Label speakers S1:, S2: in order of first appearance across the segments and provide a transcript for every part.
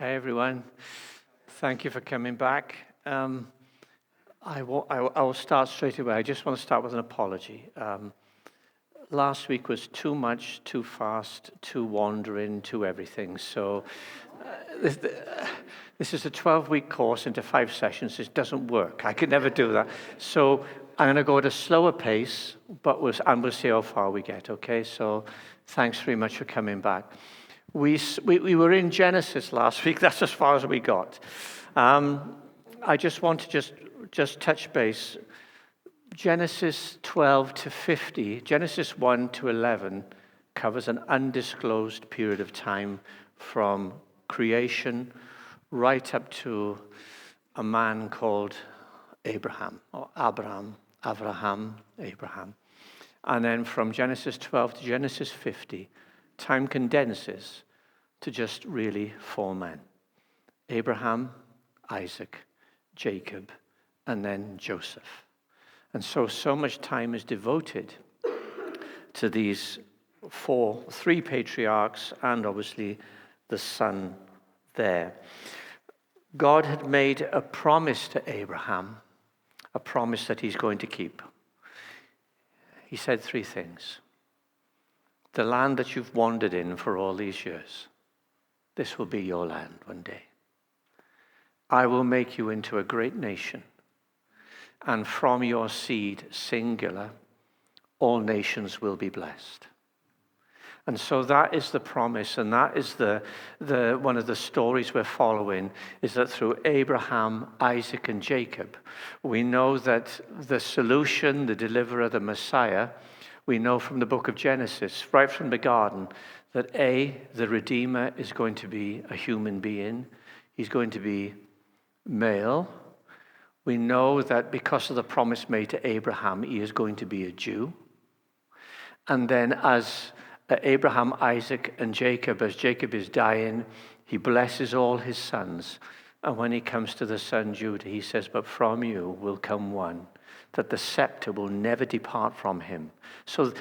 S1: Hey everyone, thank you for coming back. I will start straight away. I just want to start with an apology. Last week was too much, too fast, too wandering, too everything. So this is a 12-week course into 5 sessions. It doesn't work. I could never do that. So I'm going to go at a slower pace, but we'll see how far we get, okay? So thanks very much for coming back. We were in Genesis last week. That's as far as we got. I just want to just touch base. Genesis 12 to 50, Genesis 1 to 11 covers an undisclosed period of time from creation right up to a man called Abraham. And then from Genesis 12 to Genesis 50, time condenses to just really 4 men: Abraham, Isaac, Jacob, and then Joseph. And so much time is devoted to these 3 patriarchs and obviously the son there. God had made a promise to Abraham, a promise that he's going to keep. He said 3 things. The land that you've wandered in for all these years, this will be your land one day. I will make you into a great nation, and from your seed, singular, all nations will be blessed. And so that is the promise, and that is the one of the stories we're following, is that through Abraham, Isaac, and Jacob, we know that the solution, the deliverer, the Messiah, we know from the book of Genesis, right from the garden, that the Redeemer is going to be a human being. He's going to be male. We know that because of the promise made to Abraham, he is going to be a Jew. And then as Abraham, Isaac, and Jacob, as Jacob is dying, he blesses all his sons. And when he comes to the son Judah, he says, but from you will come one, that the scepter will never depart from him. So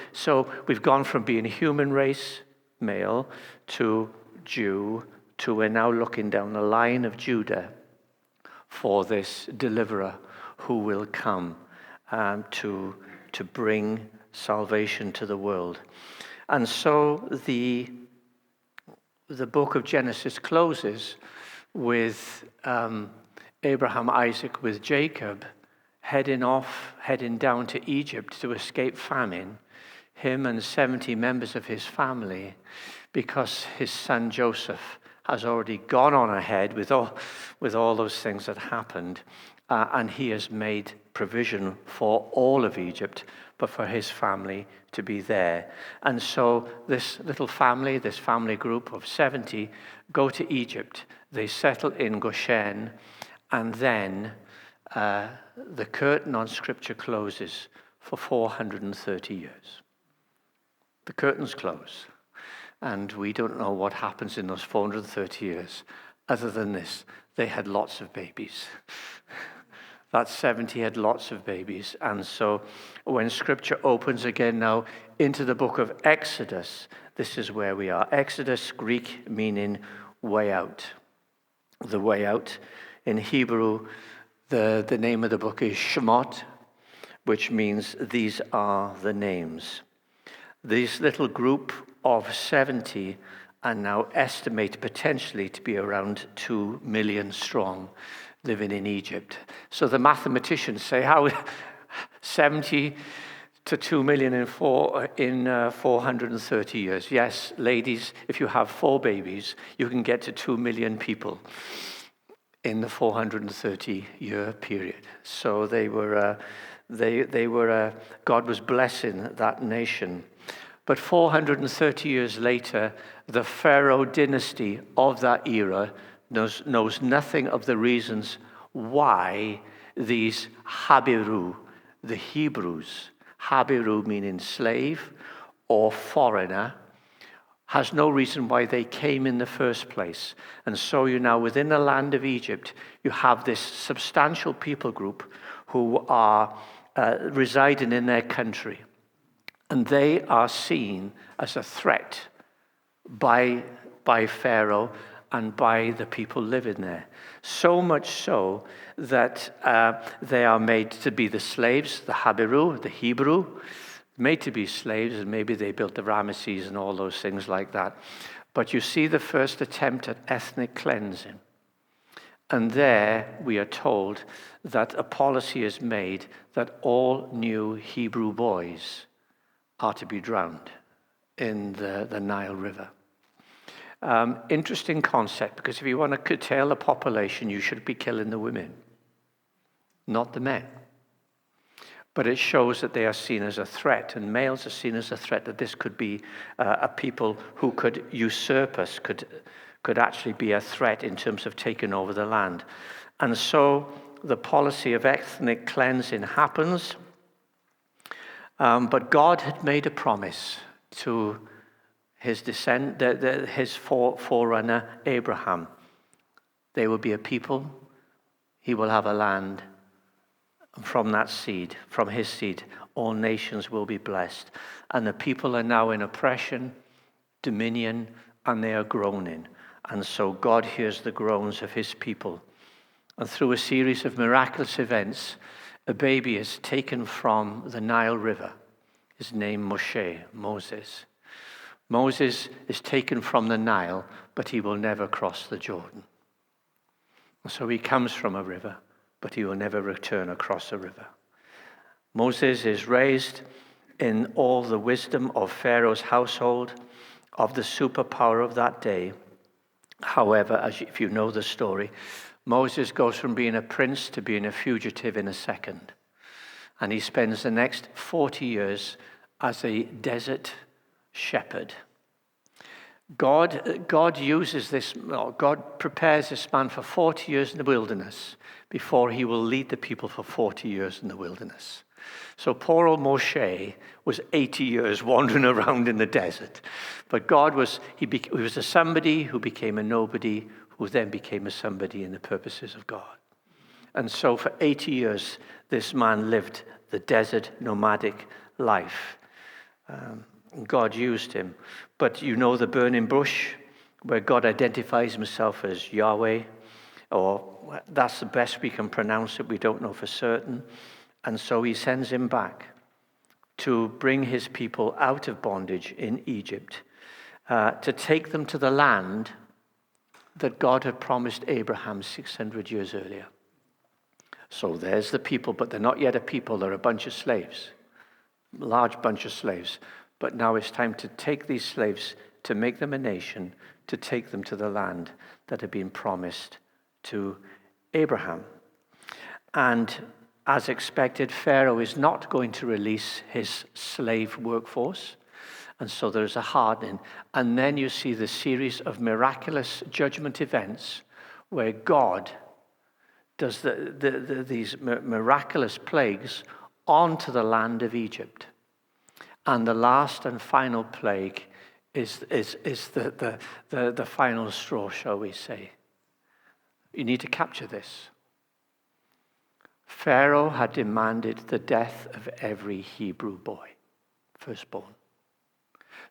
S1: we've gone from being a human race, male, to Jew, to we're now looking down the line of Judah for this deliverer who will come to bring salvation to the world. And so the book of Genesis closes with Abraham, Isaac, with Jacob, heading down to Egypt to escape famine, him and 70 members of his family, because his son Joseph has already gone on ahead with all those things that happened, and he has made provision for all of Egypt, but for his family to be there. And so this little family, this family group of 70, go to Egypt. They settle in Goshen, and then the curtain on Scripture closes for 430 years. The curtains close, and we don't know what happens in those 430 years. Other than this, they had lots of babies. That 70 had lots of babies. And so when Scripture opens again now into the book of Exodus, this is where we are. Exodus, Greek meaning way out. The way out. In Hebrew, the name of the book is Shemot, which means these are the names. This little group of 70 are now estimated potentially to be around 2 million strong, living in Egypt. So the mathematicians say how 70 to 2 million in 430 years. Yes, ladies, if you have 4 babies, you can get to 2 million people in the 430-year period. So they were God was blessing that nation. But 430 years later, the Pharaoh dynasty of that era knows nothing of the reasons why these Habiru, the Hebrews, Habiru meaning slave or foreigner, has no reason why they came in the first place. And so you now, within the land of Egypt, you have this substantial people group who are residing in their country. And they are seen as a threat by Pharaoh and by the people living there. So much so that they are made to be the slaves, the Habiru, the Hebrew, made to be slaves, and maybe they built the Ramesses and all those things like that. But you see the first attempt at ethnic cleansing. And there we are told that a policy is made that all new Hebrew boys are to be drowned in the Nile River. Interesting concept, because if you want to curtail the population, you should be killing the women, not the men. But it shows that they are seen as a threat, and males are seen as a threat, that this could be a people who could usurp us, could actually be a threat in terms of taking over the land. And so the policy of ethnic cleansing happens, but God had made a promise to his his forerunner Abraham. They will be a people, he will have a land. From that seed, from his seed, all nations will be blessed. And the people are now in oppression, dominion, and they are groaning. And so God hears the groans of his people. And through a series of miraculous events, a baby is taken from the Nile River. His name Moses. Moses is taken from the Nile, but he will never cross the Jordan. And so he comes from a river, but he will never return across a river. Moses is raised in all the wisdom of Pharaoh's household, of the superpower of that day. However, if you know the story, Moses goes from being a prince to being a fugitive in a second. And he spends the next 40 years as a desert shepherd. God uses this, God prepares this man for 40 years in the wilderness before he will lead the people for 40 years in the wilderness. So poor old Moshe was 80 years wandering around in the desert. But God was a somebody who became a nobody, who then became a somebody in the purposes of God. And so for 80 years, this man lived the desert nomadic life. God used him. But you know the burning bush, where God identifies himself as Yahweh, or that's the best we can pronounce it, we don't know for certain. And so he sends him back to bring his people out of bondage in Egypt, to take them to the land that God had promised Abraham 600 years earlier. So there's the people, but they're not yet a people, they're a bunch of slaves, a large bunch of slaves. But now it's time to take these slaves, to make them a nation, to take them to the land that had been promised to Abraham. And as expected, Pharaoh is not going to release his slave workforce. And so there's a hardening. And then you see the series of miraculous judgment events where God does these miraculous plagues onto the land of Egypt. And the last and final plague is the final straw, shall we say. You need to capture this. Pharaoh had demanded the death of every Hebrew boy, firstborn.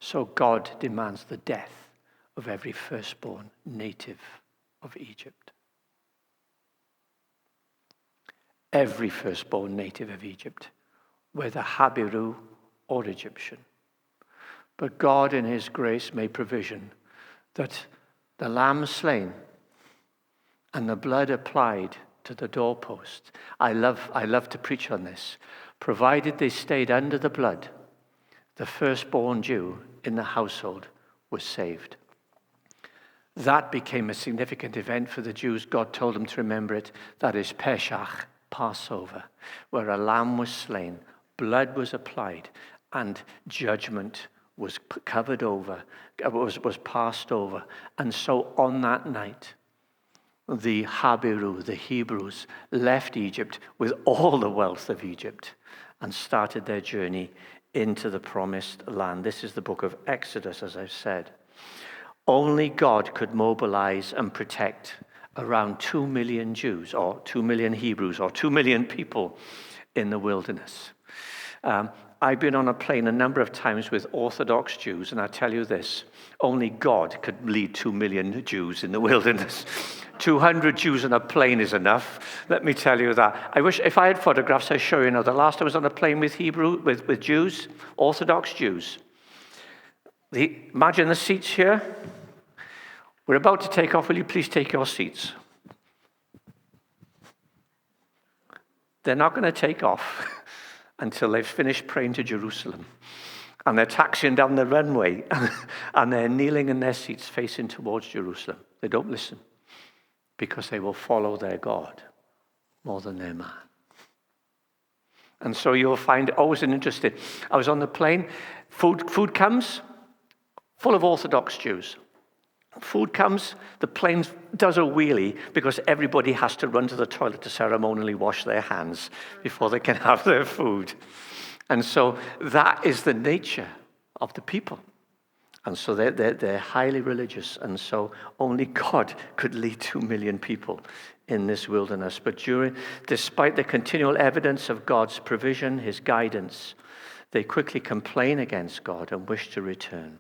S1: So God demands the death of every firstborn native of Egypt. Every firstborn native of Egypt, whether Habiru or Egyptian. But God in his grace made provision that the lamb slain and the blood applied to the doorpost. I love to preach on this. Provided they stayed under the blood, the firstborn Jew in the household was saved. That became a significant event for the Jews. God told them to remember it. That is Pesach, Passover, where a lamb was slain, blood was applied, and judgment was covered over, was passed over. And so on that night, the Habiru, the Hebrews, left Egypt with all the wealth of Egypt and started their journey into the promised land. This is the book of Exodus, as I've said. Only God could mobilize and protect around 2 million Jews, or 2 million Hebrews, or 2 million people in the wilderness. I've been on a plane a number of times with Orthodox Jews, and I tell you this, only God could lead 2 million Jews in the wilderness. 200 Jews on a plane is enough. Let me tell you that. I wish if I had photographs, I'd show you. The last I was on a plane with with Jews, Orthodox Jews. Imagine the seats here. We're about to take off. Will you please take your seats? They're not going to take off until they've finished praying to Jerusalem. And they're taxiing down the runway, and they're kneeling in their seats facing towards Jerusalem. They don't listen, because they will follow their God more than their man. And so you'll find always an interesting. I was on the plane, food comes, full of Orthodox Jews. Food comes, the plane does a wheelie because everybody has to run to the toilet to ceremonially wash their hands before they can have their food. And so that is the nature of the people. And so they're highly religious. And so only God could lead 2 million people in this wilderness. But despite the continual evidence of God's provision, his guidance, they quickly complain against God and wish to return.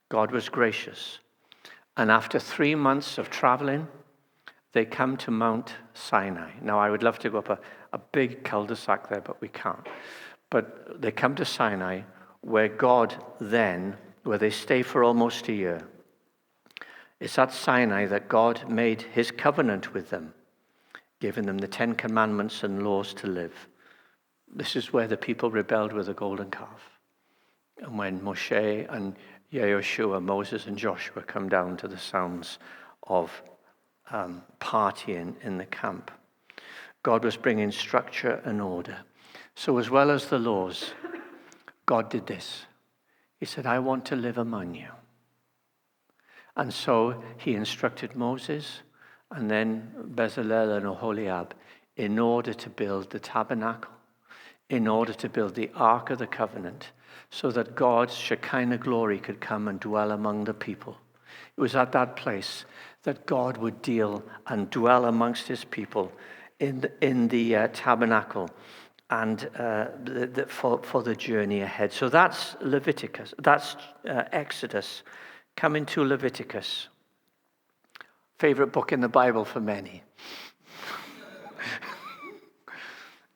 S1: God was gracious. And after 3 months of traveling, they come to Mount Sinai. Now, I would love to go up a big cul-de-sac there, but we can't. But they come to Sinai, where they stay for almost a year. It's at Sinai that God made his covenant with them, giving them the 10 commandments and laws to live. This is where the people rebelled with the golden calf. And when Moshe and Yehoshua, Moses and Joshua come down to the sounds of partying in the camp, God was bringing structure and order. So as well as the laws, God did this. He said, I want to live among you. And so he instructed Moses and then Bezalel and Oholiab in order to build the tabernacle, in order to build the Ark of the Covenant, so that God's Shekinah glory could come and dwell among the people. It was at that place that God would deal and dwell amongst his people in the tabernacle and for the journey ahead. So that's Leviticus. That's Exodus. Coming to Leviticus. Favorite book in the Bible for many.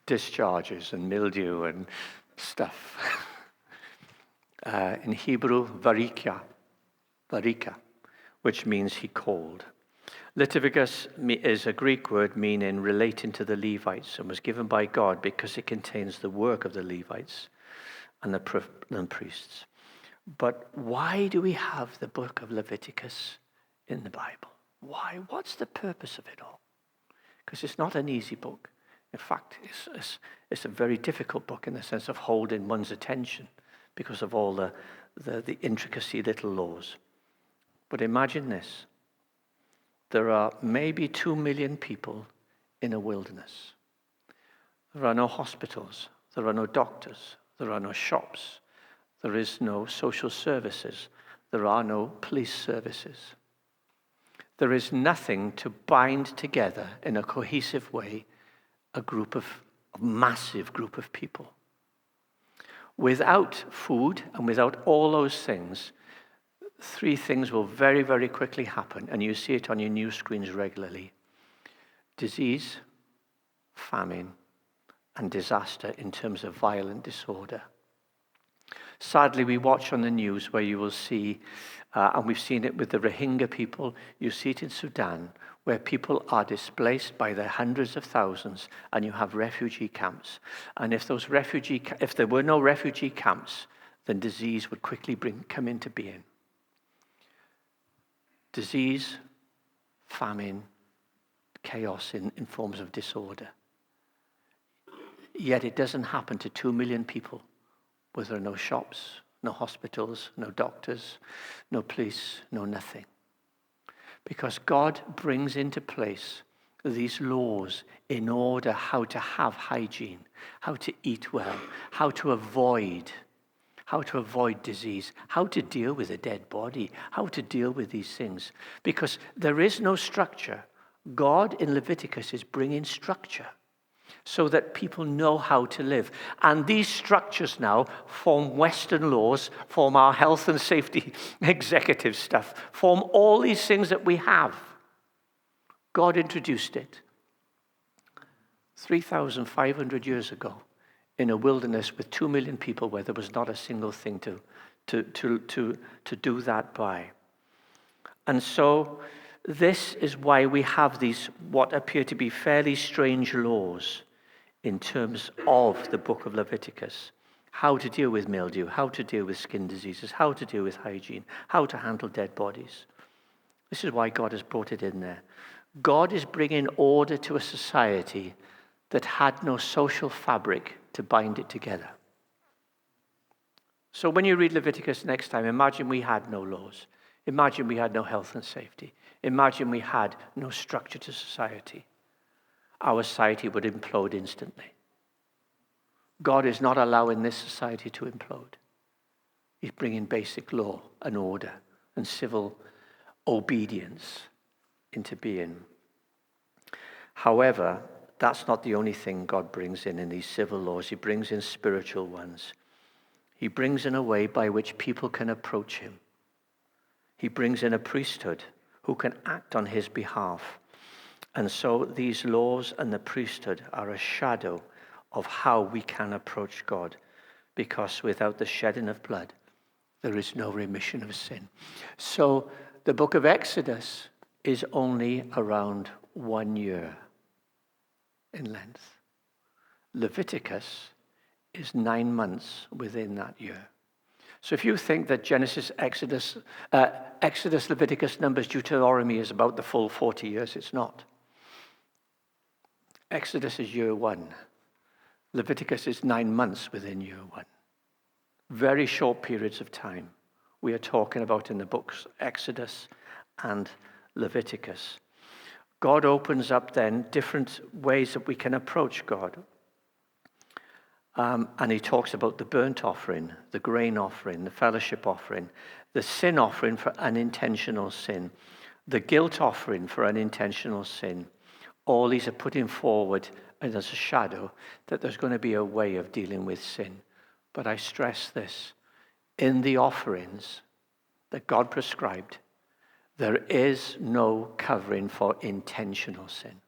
S1: Discharges and mildew and stuff. In Hebrew, varika, which means he called. Leviticus is a Greek word meaning relating to the Levites and was given by God because it contains the work of the Levites and the priests. But why do we have the book of Leviticus in the Bible? Why? What's the purpose of it all? Because it's not an easy book. In fact, it's a very difficult book in the sense of holding one's attention because of all the intricacy little laws. But imagine this. There are maybe 2 million people in a wilderness. There are no hospitals. There are no doctors. There are no shops. There is no social services. There are no police services. There is nothing to bind together in a cohesive way a massive group of people. Without food and without all those things, 3 things will very, very quickly happen, and you see it on your news screens regularly. Disease, famine, and disaster in terms of violent disorder. Sadly, we watch on the news where you will see, and we've seen it with the Rohingya people, you see it in Sudan, where people are displaced by their hundreds of thousands, and you have refugee camps. And if there were no refugee camps, then disease would quickly come into being. Disease, famine, chaos in forms of disorder. Yet it doesn't happen to 2 million people where there are no shops, no hospitals, no doctors, no police, no nothing. Because God brings into place these laws in order how to have hygiene, how to eat well, how to avoid disease, how to deal with a dead body, how to deal with these things. Because there is no structure. God in Leviticus is bringing structure. so that people know how to live. And these structures now form Western laws, form our health and safety executive stuff, form all these things that we have. God introduced it 3,500 years ago in a wilderness with 2 million people where there was not a single thing to do that by. And so this is why we have these what appear to be fairly strange laws in terms of the book of Leviticus. How to deal with mildew, how to deal with skin diseases, how to deal with hygiene, how to handle dead bodies. This is why God has brought it in there. God is bringing order to a society that had no social fabric to bind it together. So when you read Leviticus next time, imagine we had no laws. Imagine we had no health and safety. Imagine we had no structure to society. Our society would implode instantly. God is not allowing this society to implode. He's bringing basic law and order and civil obedience into being. However, that's not the only thing God brings in these civil laws. He brings in spiritual ones. He brings in a way by which people can approach him. He brings in a priesthood who can act on his behalf. And so these laws and the priesthood are a shadow of how we can approach God, because without the shedding of blood, there is no remission of sin. So the book of Exodus is only around 1 year in length. Leviticus is 9 months within that year. So if you think that Genesis, Exodus, Leviticus, Numbers, Deuteronomy is about the full 40 years, it's not. Exodus is year 1. Leviticus is 9 months within year 1. Very short periods of time we are talking about in the books Exodus and Leviticus. God opens up then different ways that we can approach God. And he talks about the burnt offering, the grain offering, the fellowship offering, the sin offering for unintentional sin, the guilt offering for unintentional sin. All these are putting forward as a shadow that there's going to be a way of dealing with sin. But I stress this, in the offerings that God prescribed, there is no covering for intentional sin.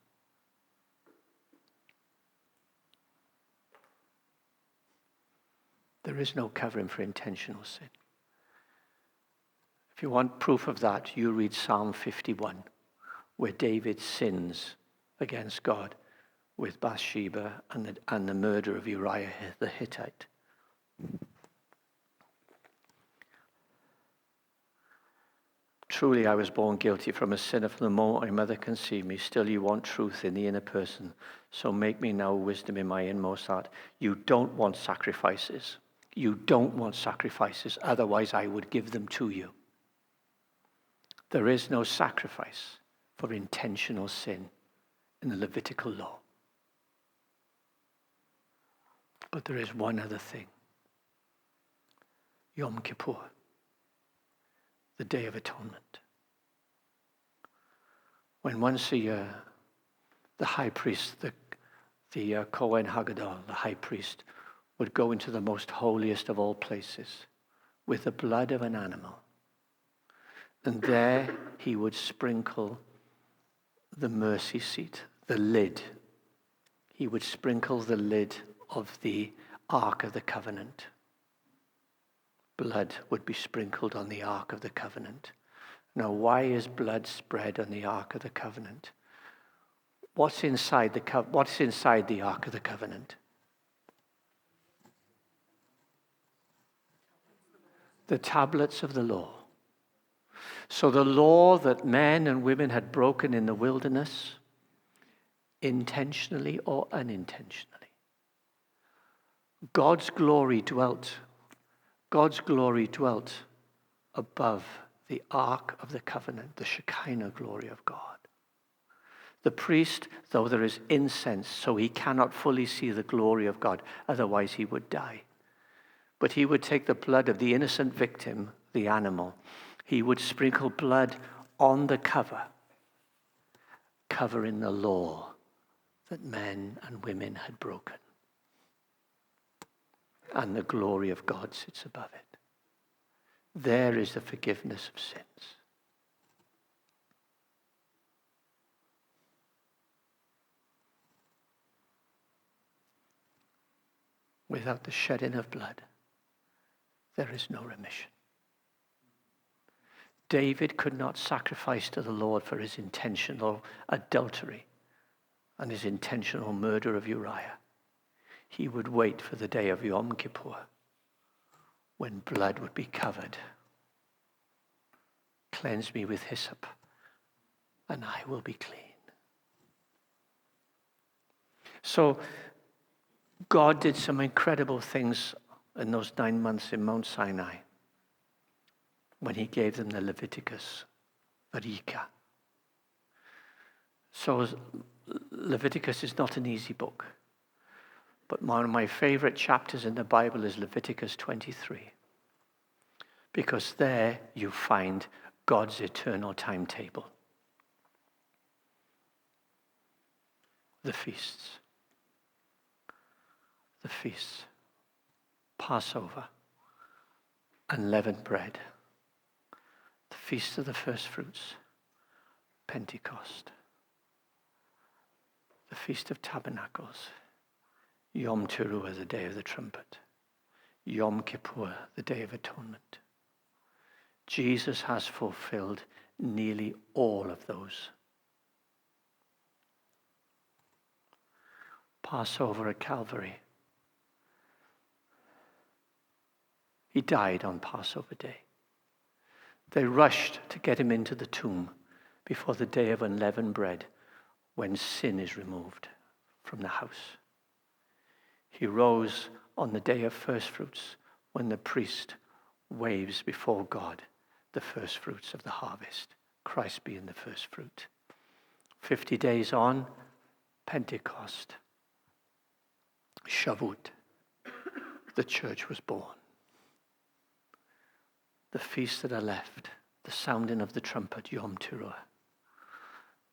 S1: There is no covering for intentional sin. If you want proof of that, you read Psalm 51, where David sins against God with Bathsheba and the murder of Uriah the Hittite. Truly, I was born guilty from a sinner from the moment my mother conceived me. Still, you want truth in the inner person. So make me now wisdom in my inmost heart. You don't want sacrifices. You don't want sacrifices. Otherwise, I would give them to you. There is no sacrifice for intentional sin in the Levitical law. But there is one other thing. Yom Kippur, the Day of Atonement. When once a year, the high priest, the Kohen Hagadol, the high priest, would go into the most holiest of all places with the blood of an animal. And there he would sprinkle the mercy seat, the lid. He would sprinkle the lid of the Ark of the Covenant. Blood would be sprinkled on the Ark of the Covenant. Now, why is blood spread on the Ark of the Covenant? What's inside the Ark of the Covenant? The tablets of the law. So the law that men and women had broken in the wilderness, intentionally or unintentionally. God's glory dwelt above the Ark of the Covenant, the Shekinah glory of God. The priest, though there is incense, so he cannot fully see the glory of God, otherwise he would die. But he would take the blood of the innocent victim, the animal. He would sprinkle blood on the cover, covering the law that men and women had broken. And the glory of God sits above it. There is the forgiveness of sins. Without the shedding of blood, there is no remission. David could not sacrifice to the Lord for his intentional adultery and his intentional murder of Uriah. He would wait for the day of Yom Kippur, when blood would be covered. Cleanse me with hyssop, and I will be clean. So God did some incredible things in those 9 months in Mount Sinai when he gave them the Leviticus, Varika. So Leviticus is not an easy book. But one of my favorite chapters in the Bible is Leviticus 23. Because there you find God's eternal timetable. The feasts. The feasts. Passover. Unleavened bread. The feast of the first fruits. Pentecost. The Feast of Tabernacles. Yom Teruah, the day of the trumpet. Yom Kippur, the day of atonement. Jesus has fulfilled nearly all of those. Passover at Calvary. He died on Passover Day. They rushed to get him into the tomb before the day of unleavened bread, when sin is removed from the house. He rose on the day of first fruits, when the priest waves before God the first fruits of the harvest, Christ being the first fruit. 50 days on, Pentecost, Shavuot, the church was born. The feasts that are left, the sounding of the trumpet, Yom Teruah,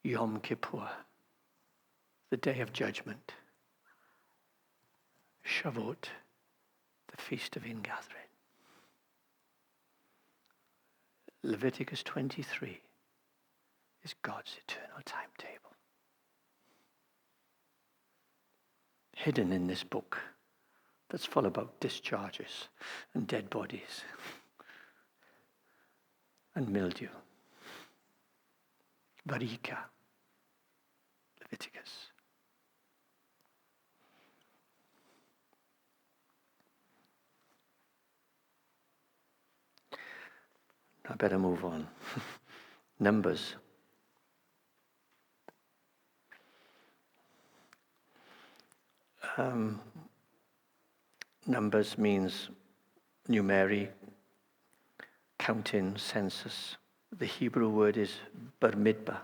S1: Yom Kippur, the day of judgment, Shavuot, the feast of ingathering. Leviticus 23 is God's eternal timetable. Hidden in this book that's full about discharges and dead bodies and mildew. Varika, Leviticus. I better move on. Numbers. Numbers means numeri, counting, census. The Hebrew word is Bar-midbar,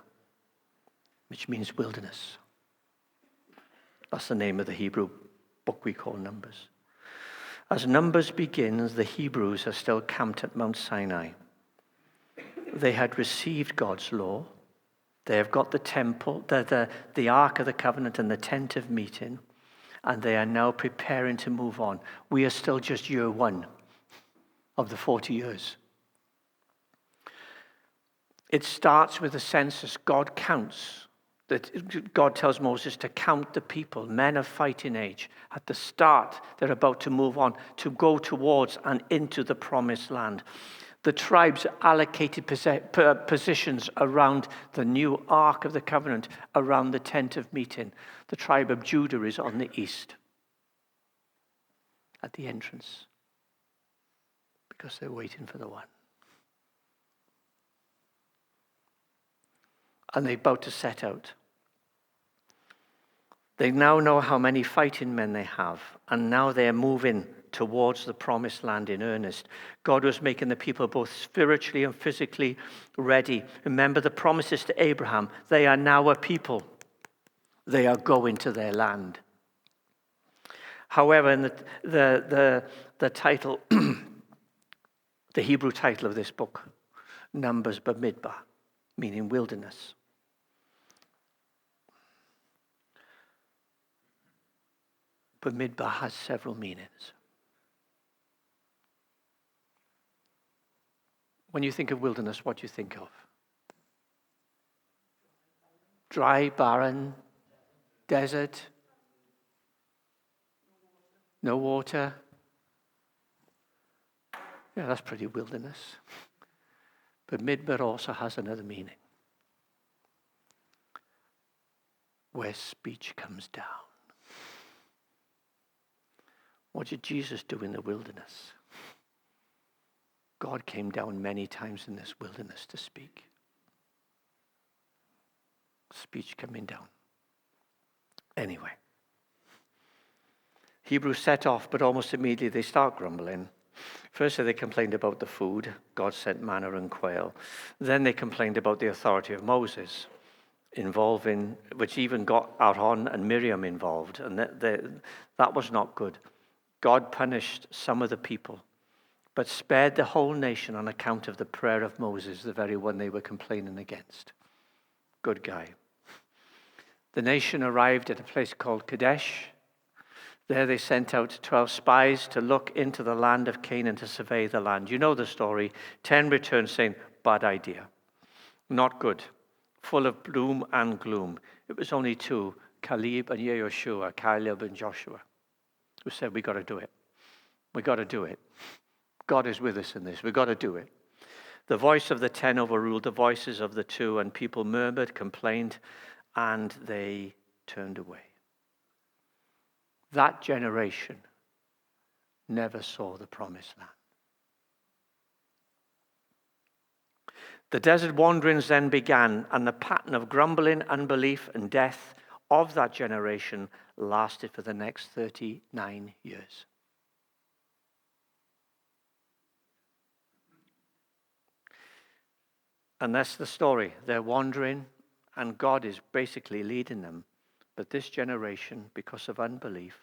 S1: which means wilderness. That's the name of the Hebrew book we call Numbers. As Numbers begins, the Hebrews are still camped at Mount Sinai. They had received God's law. They have got the temple, the Ark of the Covenant and the tent of meeting, and they are now preparing to move on. We are still just year 1 of the 40 years. It starts with a census. God counts. God tells Moses to count the people, men of fighting age. At the start, they're about to move on, to go towards and into the promised land. The tribes allocated positions around the new Ark of the Covenant, around the tent of meeting. The tribe of Judah is on the east, at the entrance, because they're waiting for the one. And they're about to set out. They now know how many fighting men they have, and now they're moving towards the promised land in earnest. God was making the people both spiritually and physically ready. Remember the promises to Abraham. They are now a people. They are going to their land. However, in the title, the Hebrew title of this book, Numbers Bar-midbar, meaning wilderness. But Midbar has several meanings. When you think of wilderness, what do you think of? Dry, barren, desert, no water. Yeah, that's pretty wilderness. But Midbar also has another meaning. Where speech comes down. What did Jesus do in the wilderness? God came down many times in this wilderness to speak. Speech coming down. Anyway. Hebrews set off, but almost immediately they start grumbling. Firstly, they complained about the food. God sent manna and quail. Then they complained about the authority of Moses, which even got Aaron and Miriam involved. And that was not good. God punished some of the people, but spared the whole nation on account of the prayer of Moses, the very one they were complaining against. Good guy. The nation arrived at a place called Kadesh. There they sent out 12 spies to look into the land of Canaan to survey the land. You know the story. 10 returned saying, bad idea. Not good. Full of gloom and gloom. It was only 2, Caleb and Yehoshua, Caleb and Joshua, who said, we got to do it. We got to do it. God is with us in this. We got to do it. The voice of the 10 overruled the voices of the 2, and people murmured, complained, and they turned away. That generation never saw the promised land. The desert wanderings then began, and the pattern of grumbling, unbelief, and death of that generation lasted for the next 39 years. And that's the story. They're wandering, and God is basically leading them. But this generation, because of unbelief,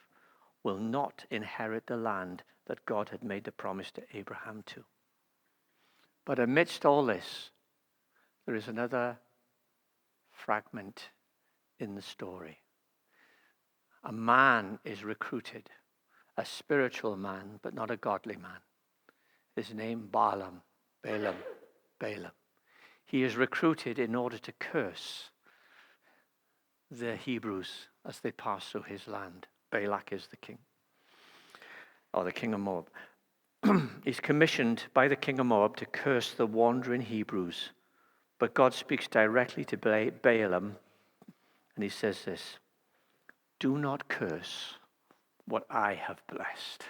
S1: will not inherit the land that God had made the promise to Abraham to. But amidst all this, there is another fragment in the story. A man is recruited, a spiritual man, but not a godly man. His name Balaam. He is recruited in order to curse the Hebrews as they pass through his land. Balak is the king, or the king of Moab. He's commissioned by the king of Moab to curse the wandering Hebrews. But God speaks directly to Balaam, and he says this, do not curse what I have blessed.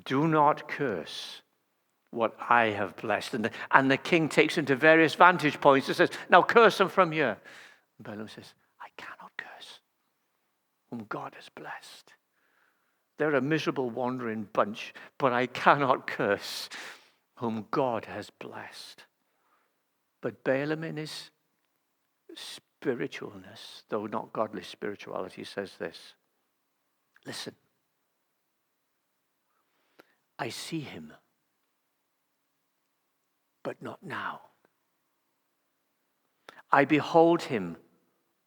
S1: Do not curse what I have blessed. And the king takes him to various vantage points and says, now curse them from here. And Balaam says, I cannot curse whom God has blessed. They're a miserable wandering bunch, but I cannot curse whom God has blessed. But Balaam in his spiritualness, though not godly spirituality, says this, listen, I see him, but not now. I behold him,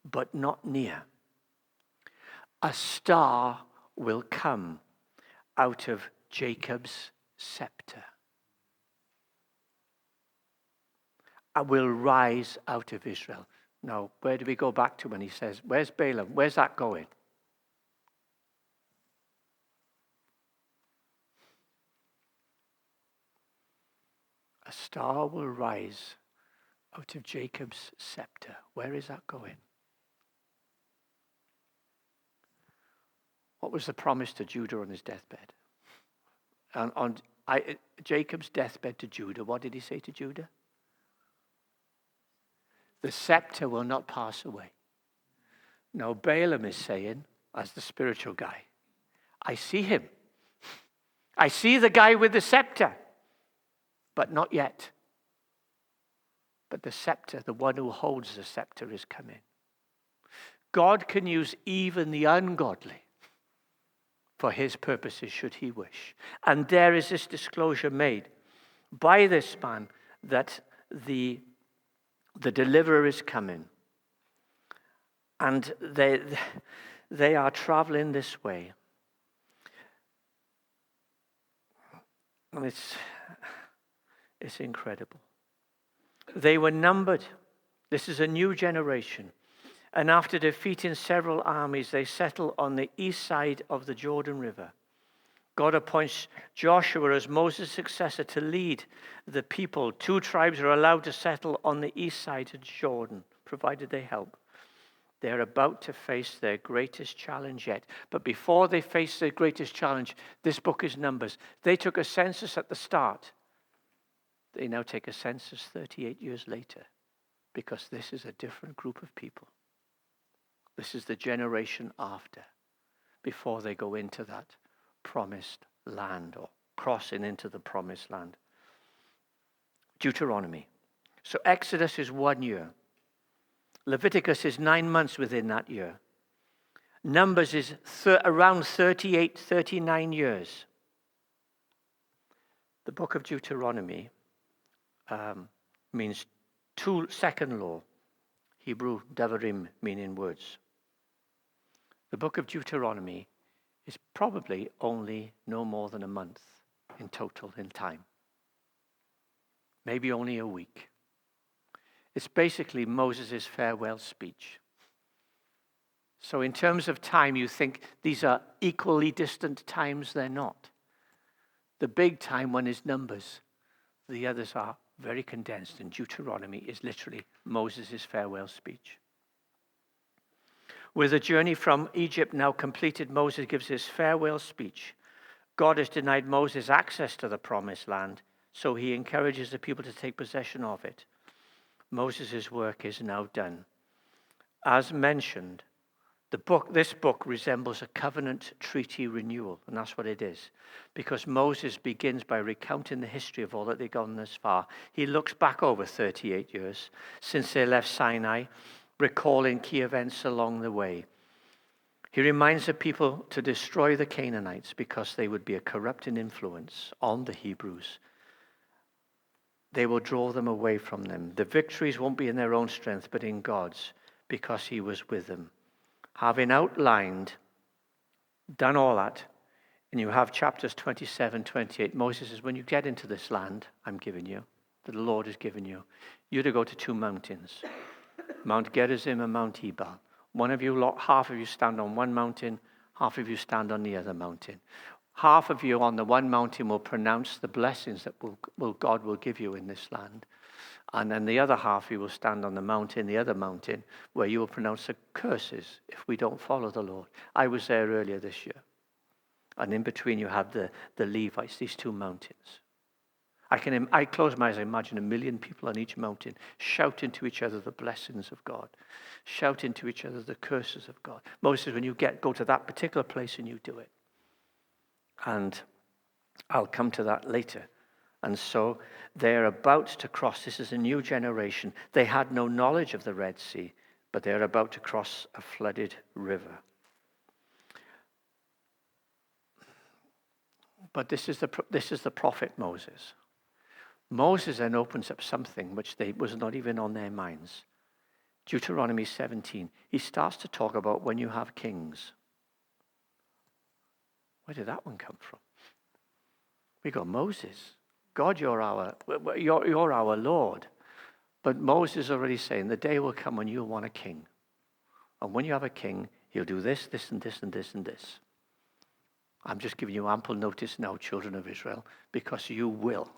S1: but not near. A star will come out of Jacob's scepter. I will rise out of Israel. Now, where do we go back to when he says, where's Balaam? Where's that going? A star will rise out of Jacob's scepter. Where is that going? What was the promise to Judah on his deathbed? On Jacob's deathbed to Judah, what did he say to Judah? The scepter will not pass away. Now Balaam is saying, as the spiritual guy, I see him. I see the guy with the scepter, but not yet. But the scepter, the one who holds the scepter, is coming. God can use even the ungodly for his purposes, should he wish. And there is this disclosure made by this man that the deliverer is coming. And they are traveling this way. And it's incredible. They were numbered. This is a new generation. And after defeating several armies, they settle on the east side of the Jordan River. God appoints Joshua as Moses' successor to lead the people. 2 tribes are allowed to settle on the east side of Jordan, provided they help. They're about to face their greatest challenge yet. But before they face their greatest challenge, this book is Numbers. They took a census at the start. They now take a census 38 years later, because this is a different group of people. This is the generation after, before they go into that promised land or crossing into the promised land. Deuteronomy. So Exodus is 1 year. Leviticus is 9 months within that year. Numbers is around 38, 39 years. The book of Deuteronomy means second law. Hebrew Devarim, meaning words. The book of Deuteronomy is probably only no more than a month in total in time. Maybe only a week. It's basically Moses' farewell speech. So in terms of time, you think these are equally distant times. They're not. The big time one is Numbers. The others are very condensed, and Deuteronomy is literally Moses' farewell speech. With the journey from Egypt now completed, Moses gives his farewell speech. God has denied Moses access to the promised land, so he encourages the people to take possession of it. Moses' work is now done. As mentioned, this book resembles a covenant treaty renewal, and that's what it is. Because Moses begins by recounting the history of all that they've gone this far. He looks back over 38 years since they left Sinai, recalling key events along the way. He reminds the people to destroy the Canaanites because they would be a corrupting influence on the Hebrews. They will draw them away from them. The victories won't be in their own strength, but in God's, because he was with them. Having outlined, done all that, and you have chapters 27, 28, Moses says, when you get into this land I'm giving you, that the Lord has given you, you're to go to 2 mountains, Mount Gerizim and Mount Ebal. Half of you stand on one mountain, half of you stand on the other mountain. Half of you on the one mountain will pronounce the blessings that God will give you in this land. And then the other half, you will stand on the other mountain, where you will pronounce the curses if we don't follow the Lord. I was there earlier this year. And in between you have the Levites, these 2 mountains. I close my eyes, I imagine 1 million people on each mountain shouting to each other the blessings of God, shouting to each other the curses of God. Moses, when you go to that particular place and you do it. And I'll come to that later. And so they're about to cross. This is a new generation. They had no knowledge of the Red Sea, but they're about to cross a flooded river. But this is the prophet Moses. Moses then opens up something which was not even on their minds. Deuteronomy 17. He starts to talk about when you have kings. Where did that one come from? We go, Moses. God, you're our Lord. But Moses is already saying the day will come when you'll want a king. And when you have a king, he'll do this, this, and this, and this, and this. I'm just giving you ample notice now, children of Israel, because you will.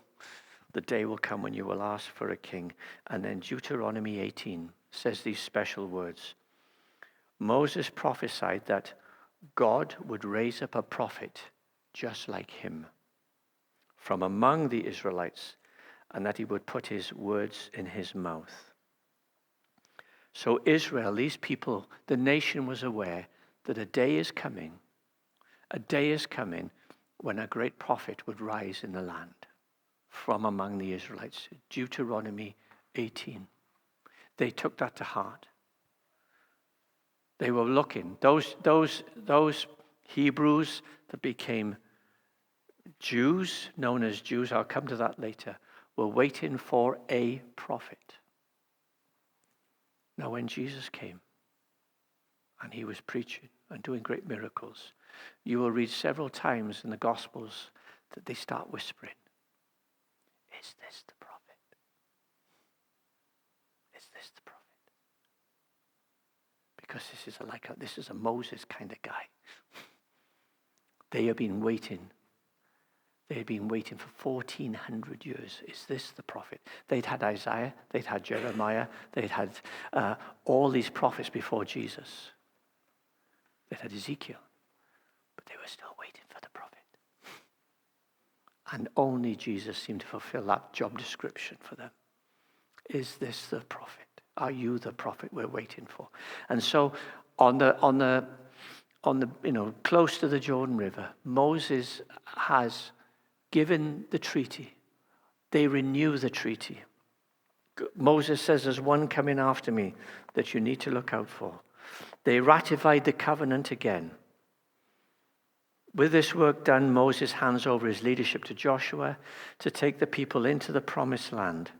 S1: The day will come when you will ask for a king. And then Deuteronomy 18 says these special words. Moses prophesied that God would raise up a prophet just like him from among the Israelites, and that he would put his words in his mouth. So Israel, these people, the nation was aware that a day is coming when a great prophet would rise in the land from among the Israelites. Deuteronomy 18. They took that to heart. They were looking. Those Hebrews that became Jews, known as Jews, I'll come to that later, were waiting for a prophet. Now when Jesus came and he was preaching and doing great miracles, you will read several times in the Gospels that they start whispering, "Is this the prophet? Is this the prophet?" Because this is a Moses kind of guy. They have been waiting. They had been waiting for 1,400 years. Is this the prophet? They'd had Isaiah, they'd had Jeremiah, they'd had all these prophets before Jesus. They'd had Ezekiel, but they were still waiting for the prophet. And only Jesus seemed to fulfill that job description for them. Is this the prophet? Are you the prophet we're waiting for? And so on the close to the Jordan River, Moses has given the treaty. They renew the treaty. Moses says, "There's one coming after me that you need to look out for." They ratified the covenant again. With this work done, Moses hands over his leadership to Joshua to take the people into the promised land.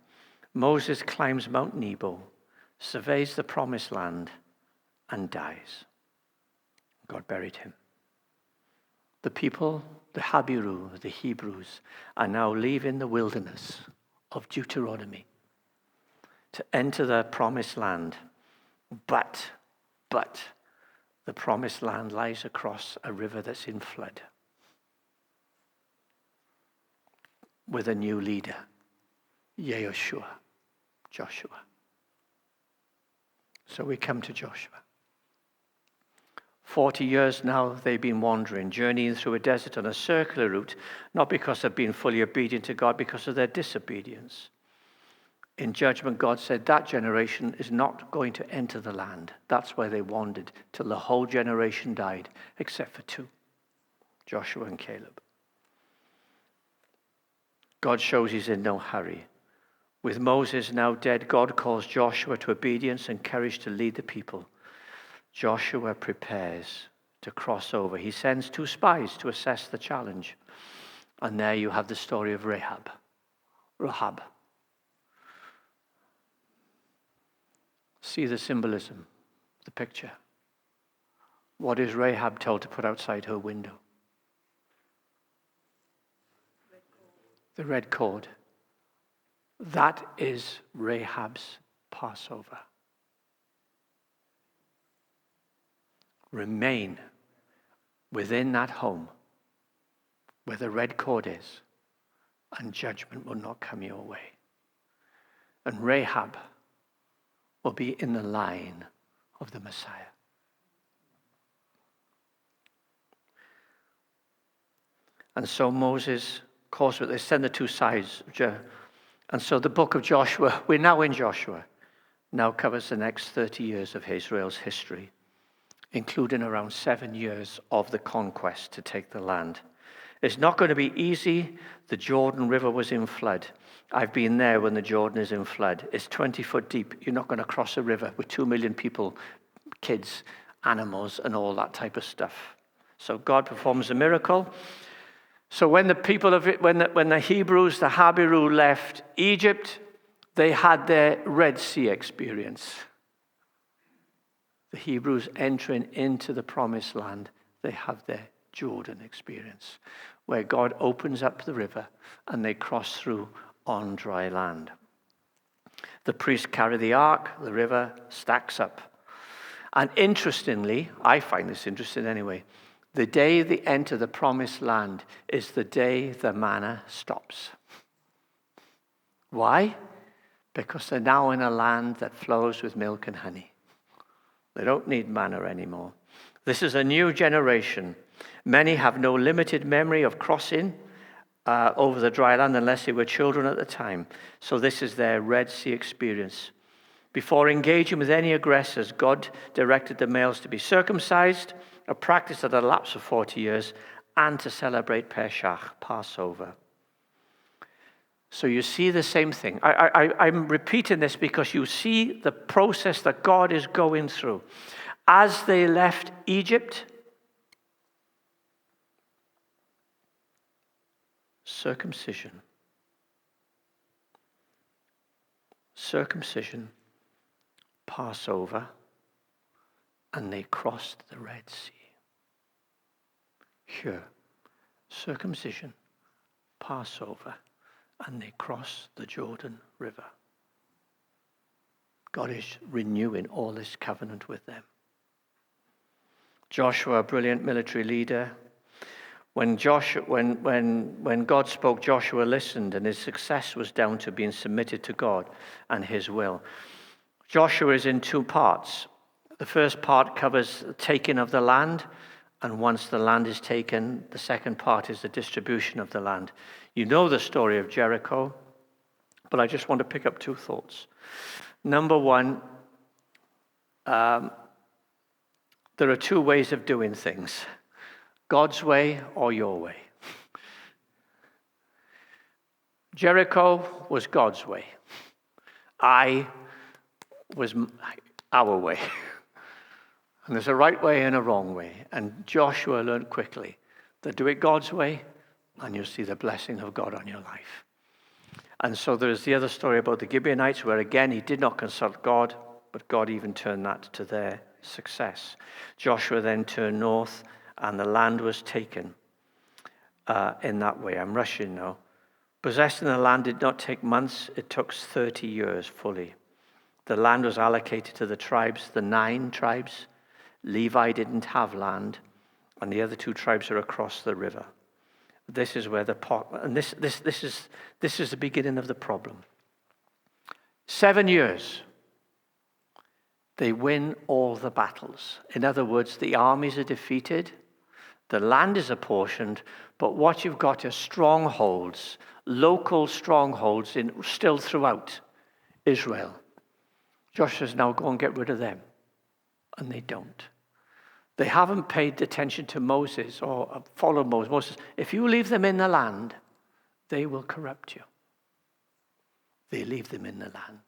S1: Moses climbs Mount Nebo, surveys the promised land, and dies. God buried him. The people, the Habiru, the Hebrews, are now leaving the wilderness of Deuteronomy to enter the promised land. But the promised land lies across a river that's in flood with a new leader, Joshua. So we come to Joshua. 40 years now they've been wandering, journeying through a desert on a circular route, not because they've been fully obedient to God, because of their disobedience. In judgment, God said that generation is not going to enter the land. That's where they wandered till the whole generation died, except for two, Joshua and Caleb. God shows he's in no hurry. With Moses now dead, God calls Joshua to obedience and courage to lead the people. Joshua prepares to cross over. He sends 2 spies to assess the challenge. And there you have the story of Rahab. See the symbolism, the picture. What is Rahab told to put outside her window? The red cord. That is Rahab's Passover. Remain within that home where the red cord is, and judgment will not come your way. And Rahab will be in the line of the Messiah. And so Moses calls it, they send the 2 sides. And so the book of Joshua, we're now in Joshua, now covers the next 30 years of Israel's history, including around 7 years of the conquest to take the land. It's not going to be easy. The Jordan River was in flood. I've been there when the Jordan is in flood. It's 20 foot deep. You're not going to cross a river with 2 million people, kids, animals, and all that type of stuff. So God performs a miracle. So when the people of it, when the Hebrews, the Habiru left Egypt, they had their Red Sea experience. The Hebrews entering into the promised land, they have their Jordan experience, where God opens up the river and they cross through on dry land. The priests carry the ark, the river stacks up. And interestingly, I find this interesting anyway, the day they enter the promised land is the day the manna stops. Why? Because they're now in a land that flows with milk and honey. They don't need manna anymore. This is a new generation. Many have no limited memory of crossing over the dry land unless they were children at the time. So this is their Red Sea experience. Before engaging with any aggressors, God directed the males to be circumcised, a practice at a lapse of 40 years, and to celebrate Pesach, Passover. So you see the same thing. I'm repeating this because you see the process that God is going through. As they left Egypt, circumcision, Passover, and they crossed the Red Sea. here. Circumcision, Passover, and they cross the Jordan River. God is renewing all this covenant with them. Joshua, a brilliant military leader. When God spoke, Joshua listened, and his success was down to being submitted to God and his will. Joshua is in two parts. The first part covers the taking of the land, and once the land is taken, the second part is the distribution of the land. You know the story of Jericho, but I just want to pick up two thoughts. Number one, there are two ways of doing things: God's way or your way. Jericho was God's way. Ai was our way. And there's a right way and a wrong way. And Joshua learned quickly that do it God's way, and you'll see the blessing of God on your life. And so there's the other story about the Gibeonites, where again he did not consult God, but God even turned that to their success. Joshua then turned north, and the land was taken in that way. I'm rushing now. Possessing the land did not take months, it took 30 years fully. The land was allocated to the tribes, the 9 tribes. Levi didn't have land, and the other 2 tribes are across the river. This is where this is the beginning of the problem. 7 years, they win all the battles. In other words, the armies are defeated, the land is apportioned, but what you've got are strongholds, local strongholds still throughout Israel. Joshua says, now go and get rid of them. And they don't. They haven't paid attention to Moses or followed Moses. Moses, if you leave them in the land, they will corrupt you. They leave them in the land.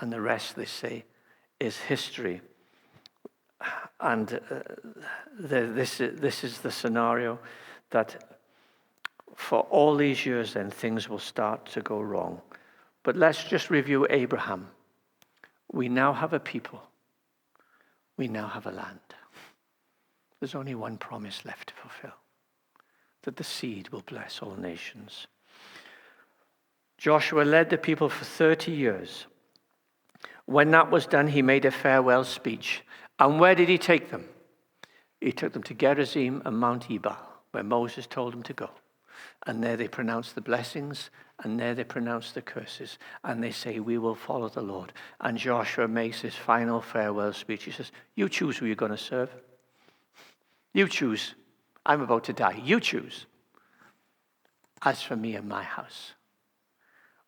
S1: And the rest, they say, is history. And this is the scenario that for all these years then things will start to go wrong. But let's just review Abraham. We now have a people. We now have a land. There's only one promise left to fulfill, that the seed will bless all nations. Joshua led the people for 30 years. When that was done, he made a farewell speech. And where did he take them? He took them to Gerizim and Mount Ebal, where Moses told them to go. And there they pronounce the blessings, and there they pronounce the curses. And they say, we will follow the Lord. And Joshua makes his final farewell speech. He says, you choose who you're going to serve. You choose. I'm about to die. You choose. As for me and my house,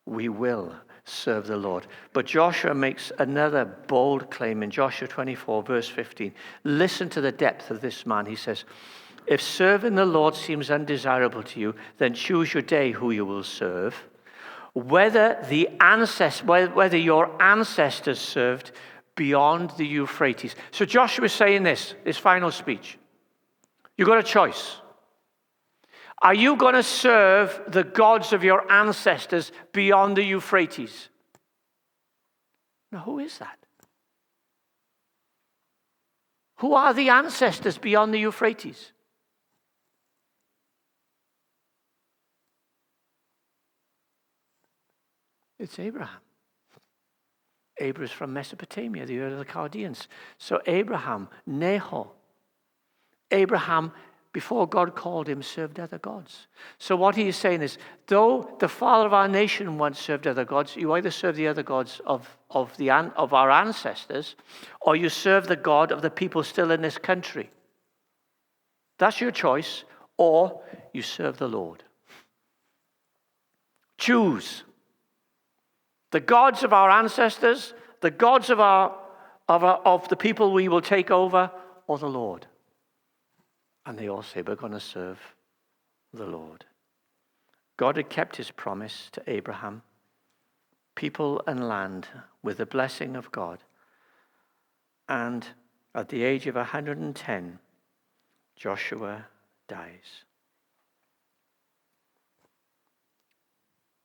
S1: we will serve the Lord. But Joshua makes another bold claim in Joshua 24, verse 15. Listen to the depth of this man. He says, if serving the Lord seems undesirable to you, then choose your day who you will serve. Whether your ancestors served beyond the Euphrates. So Joshua is saying this, his final speech. You've got a choice. Are you going to serve the gods of your ancestors beyond the Euphrates? Now, who is that? Who are the ancestors beyond the Euphrates? It's Abraham. Abraham is from Mesopotamia, the Ur of the Chaldeans. So Abraham, Nahor, Abraham, before God called him, served other gods. So what he is saying is, though the father of our nation once served other gods, you either serve the other gods of our ancestors, or you serve the God of the people still in this country. That's your choice, or you serve the Lord. Choose. The gods of our ancestors, the gods of the people we will take over, or the Lord. And they all say, we're going to serve the Lord. God had kept his promise to Abraham, people and land with the blessing of God. And at the age of 110, Joshua dies.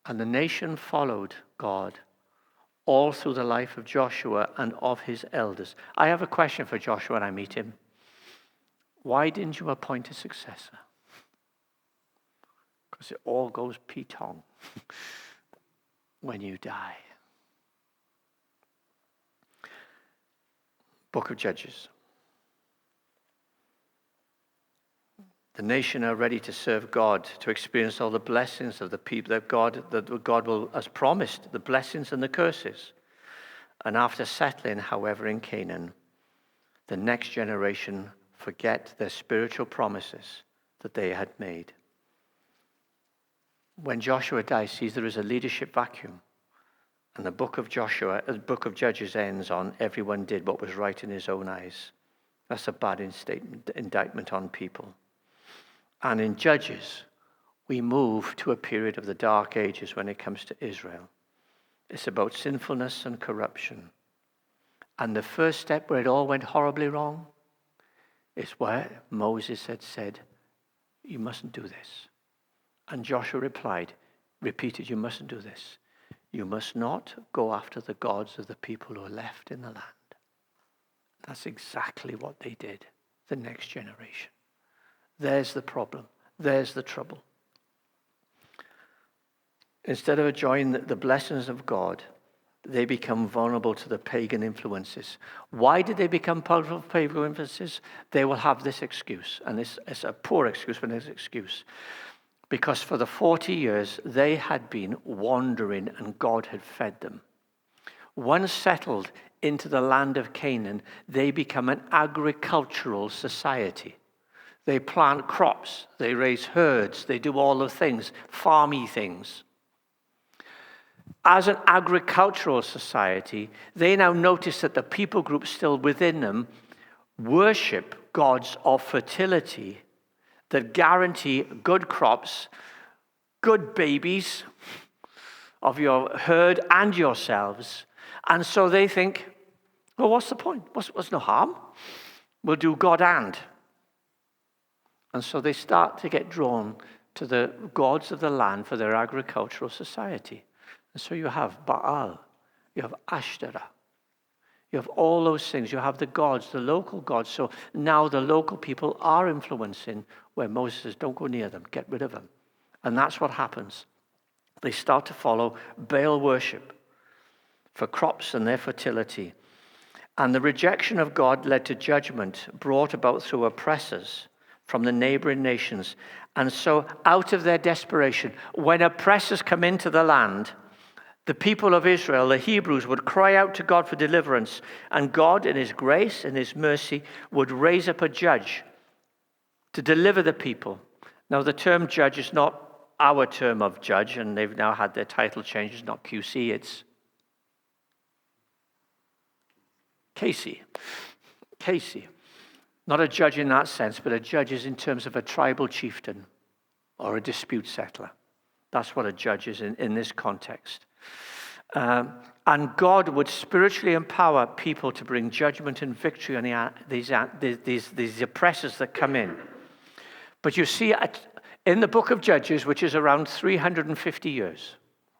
S1: And the nation followed God all through the life of Joshua and of his elders. I have a question for Joshua when I meet him. Why didn't you appoint a successor? Because it all goes pitong when you die. Book of Judges. The nation are ready to serve God, to experience all the blessings of the people that God will, has promised, the blessings and the curses. And after settling, however, in Canaan, the next generation forget their spiritual promises that they had made. When Joshua dies, sees there is a leadership vacuum. And the book of Judges ends on, everyone did what was right in his own eyes. That's a bad indictment on people. And in Judges, we move to a period of the dark ages when it comes to Israel. It's about sinfulness and corruption. And the first step where it all went horribly wrong is where Moses had said, you mustn't do this. And Joshua repeated, you mustn't do this. You must not go after the gods of the people who are left in the land. That's exactly what they did, the next generation. There's the problem. There's the trouble. Instead of enjoying the blessings of God, they become vulnerable to the pagan influences. Why did they become vulnerable to pagan influences? They will have this excuse, and this is a poor excuse, but it's an excuse. Because for the 40 years, they had been wandering and God had fed them. Once settled into the land of Canaan, they become an agricultural society. They plant crops, they raise herds, they do all the things, farmy things. As an agricultural society, they now notice that the people groups still within them worship gods of fertility that guarantee good crops, good babies of your herd and yourselves. And so they think, well, what's the point? What's no harm? We'll do God and. And so they start to get drawn to the gods of the land for their agricultural society. And so you have Baal, you have Ashtoreth, you have all those things. You have the gods, the local gods. So now the local people are influencing where Moses says, don't go near them, get rid of them. And that's what happens. They start to follow Baal worship for crops and their fertility. And the rejection of God led to judgment brought about through oppressors from the neighboring nations. And so out of their desperation, when oppressors come into the land, the people of Israel, the Hebrews, would cry out to God for deliverance, and God, in his grace and his mercy, would raise up a judge to deliver the people. Now, the term judge is not our term of judge, and they've now had their title changed. It's not QC, it's Casey. Casey. Not a judge in that sense, but a judge is in terms of a tribal chieftain or a dispute settler. That's what a judge is in this context. And God would spiritually empower people to bring judgment and victory on these oppressors that come in. But you see, in the book of Judges, which is around 350 years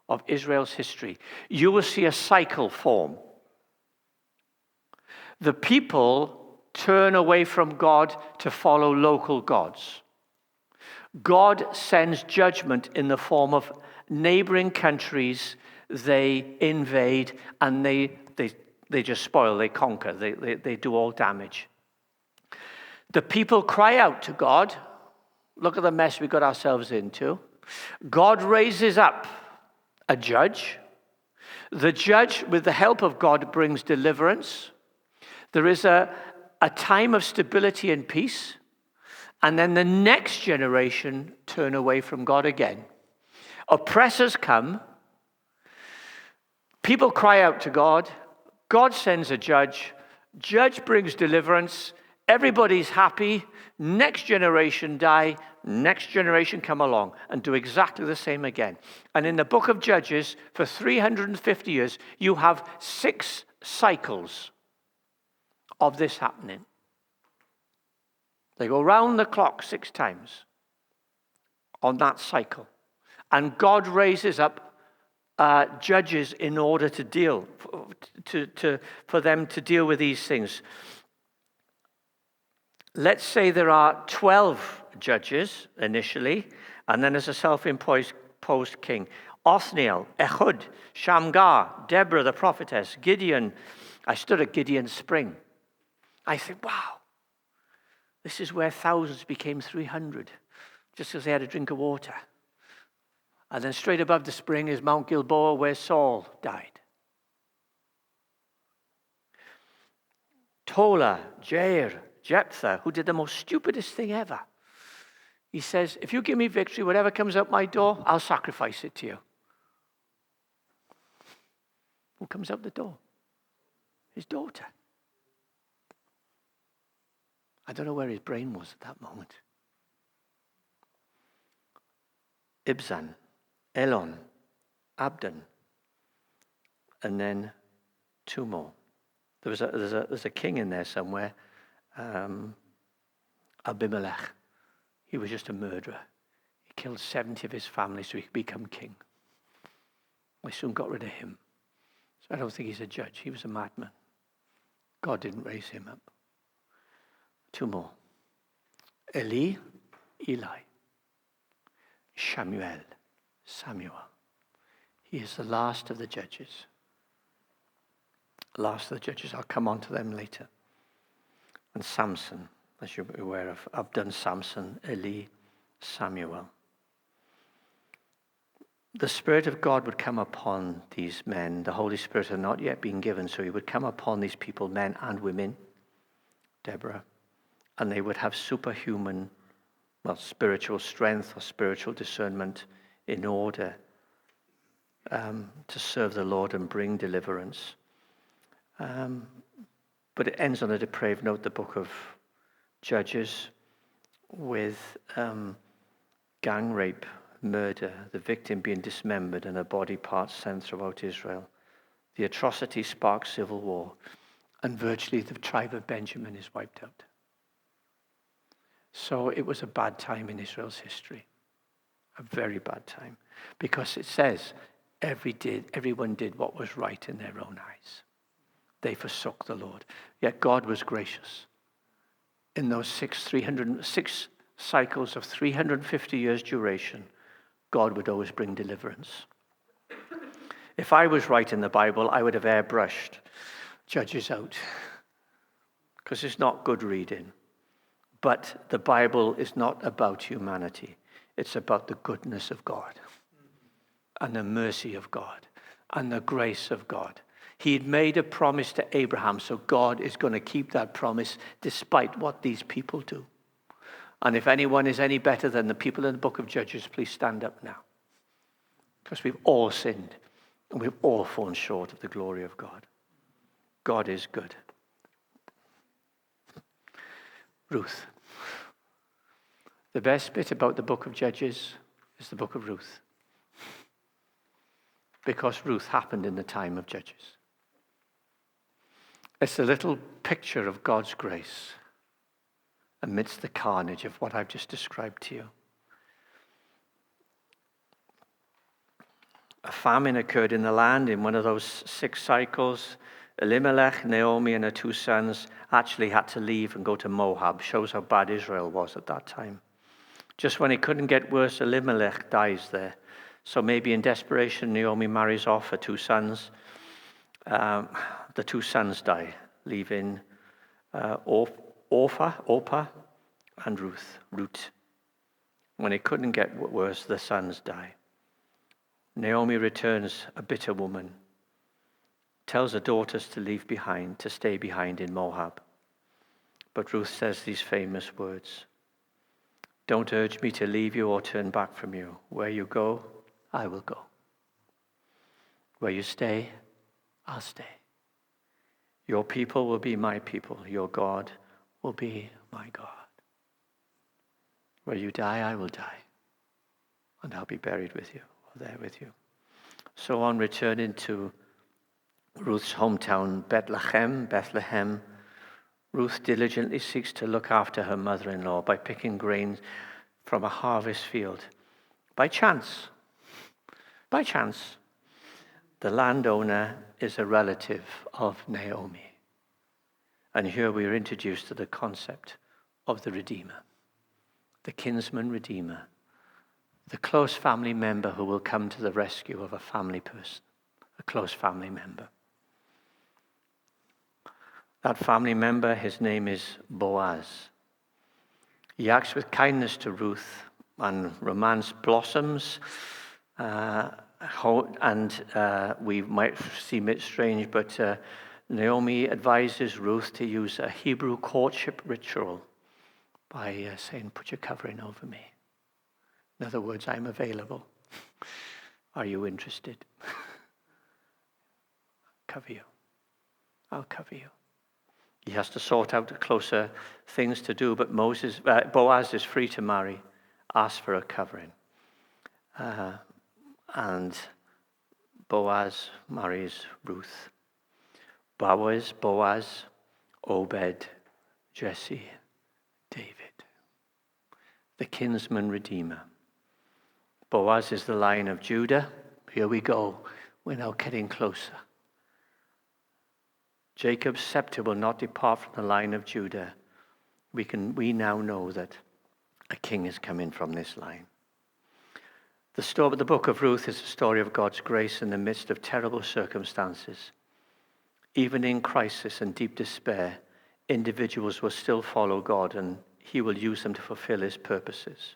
S1: of Israel's history, you will see a cycle form. The people turn away from God to follow local gods. God sends judgment in the form of neighboring countries. They invade and they just spoil, they conquer, they do all damage. The people cry out to God. Look at the mess we got ourselves into. God raises up a judge. The judge, with the help of God, brings deliverance. There is a time of stability and peace. And then the next generation turn away from God again. Oppressors come. People cry out to God. God sends a judge. Judge brings deliverance. Everybody's happy. Next generation die. Next generation come along and do exactly the same again. And in the book of Judges, for 350 years, you have 6 cycles of this happening. They go round the clock 6 times on that cycle. And God raises up judges in order to deal, for them to deal with these things. let's say there are 12 judges initially, and then there's a self-imposed king. Othniel, Ehud, Shamgar, Deborah the prophetess, Gideon. I stood at Gideon's spring. I said, wow, this is where thousands became 300, just because they had a drink of water. And then straight above the spring is Mount Gilboa, where Saul died. Tola, Jair, Jephthah, who did the most stupidest thing ever. He says, if you give me victory, whatever comes out my door, I'll sacrifice it to you. Who comes out the door? His daughter. I don't know where his brain was at that moment. Ibzan, Elon, Abdon, and then two more. There's a king in there somewhere, Abimelech. He was just a murderer. He killed 70 of his family so he could become king. We soon got rid of him. So I don't think he's a judge. He was a madman. God didn't raise him up. Two more. Eli. Samuel. He is the last of the judges. Last of the judges. I'll come on to them later. And Samson, as you're aware of. I've done Samson, Eli, Samuel. The Spirit of God would come upon these men. The Holy Spirit had not yet been given, so he would come upon these people, men and women, Deborah, and they would have superhuman, spiritual strength or spiritual discernment in order to serve the Lord and bring deliverance. But it ends on a depraved note, the book of Judges, with gang rape, murder, the victim being dismembered and her body parts sent throughout Israel. The atrocity sparks civil war, and virtually the tribe of Benjamin is wiped out. So it was a bad time in Israel's history, a very bad time, because it says everyone did what was right in their own eyes. They forsook the Lord. Yet God was gracious. In those six cycles of 350 years duration, God would always bring deliverance. If I was right in the Bible, I would have airbrushed Judges out, because it's not good reading. But the Bible is not about humanity. It's about the goodness of God and the mercy of God and the grace of God. He had made a promise to Abraham, so God is going to keep that promise despite what these people do. And if anyone is any better than the people in the book of Judges, please stand up now. Because we've all sinned and we've all fallen short of the glory of God. God is good. Ruth. The best bit about the book of Judges is the book of Ruth. Because Ruth happened in the time of Judges. It's a little picture of God's grace amidst the carnage of what I've just described to you. A famine occurred in the land in one of those 6 cycles. Elimelech, Naomi, and her 2 sons actually had to leave and go to Moab. Shows how bad Israel was at that time. Just when it couldn't get worse, Elimelech dies there. So maybe in desperation, Naomi marries off her 2 sons. The 2 sons die, leaving Orpah, and Ruth. When it couldn't get worse, the sons die. Naomi returns a bitter woman, tells her daughters to stay behind in Moab. But Ruth says these famous words, "Don't urge me to leave you or turn back from you. Where you go, I will go. Where you stay, I'll stay. Your people will be my people. Your God will be my God. Where you die, I will die. And I'll be buried with you, or there with you." So on returning to Ruth's hometown, Bethlehem, Ruth diligently seeks to look after her mother-in-law by picking grain from a harvest field. By chance, the landowner is a relative of Naomi. And here we are introduced to the concept of the Redeemer, the kinsman Redeemer, the close family member who will come to the rescue of a family person, a close family member. That family member, his name is Boaz. He acts with kindness to Ruth, and romance blossoms. We might seem it strange, but Naomi advises Ruth to use a Hebrew courtship ritual by saying, "Put your covering over me." In other words, I'm available. Are you interested? Cover you. I'll cover you. He has to sort out the closer things to do, but Boaz is free to marry, ask for a covering. And Boaz marries Ruth. Boaz, Obed, Jesse, David. The kinsman redeemer. Boaz is the line of Judah. Here we go. We're now getting closer. Jacob's scepter will not depart from the line of Judah. We now know that a king is coming from this line. The book of Ruth is a story of God's grace in the midst of terrible circumstances. Even in crisis and deep despair, individuals will still follow God, and he will use them to fulfill his purposes.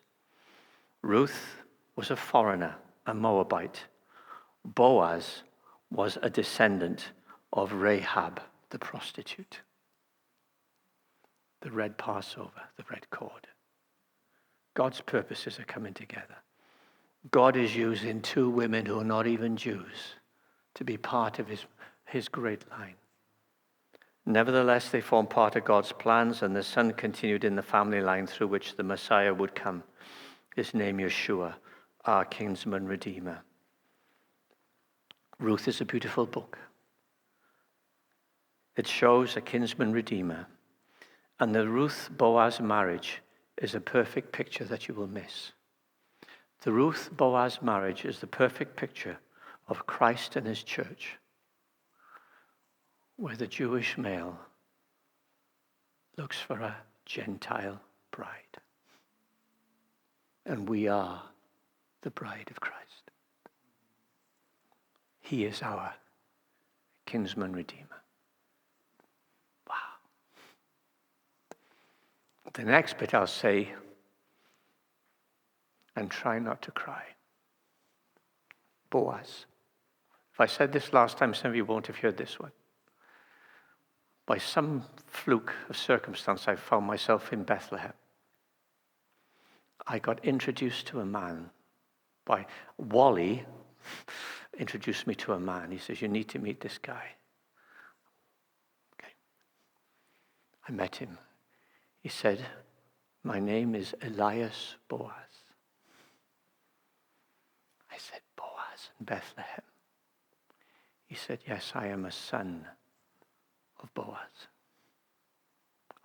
S1: Ruth was a foreigner, a Moabite. Boaz was a descendant of Rahab, the prostitute. The red Passover, the red cord. God's purposes are coming together. God is using two women who are not even Jews to be part of his great line. Nevertheless, they form part of God's plans, and the son continued in the family line through which the Messiah would come. His name Yeshua, our kinsman redeemer. Ruth is a beautiful book. It shows a kinsman redeemer. And the Ruth-Boaz marriage is a perfect picture that you will miss. The Ruth-Boaz marriage is the perfect picture of Christ and his church, where the Jewish male looks for a Gentile bride. And we are the bride of Christ. He is our kinsman redeemer. Wow. The next bit I'll say, and try not to cry. Boaz. If I said this last time, some of you won't have heard this one. By some fluke of circumstance, I found myself in Bethlehem. I got introduced to a man by Wally. Introduced me to a man. He says, "You need to meet this guy." Okay. I met him. He said, "My name is Elias Boaz." I said, "Boaz in Bethlehem." He said, "Yes, I am a son of Boaz.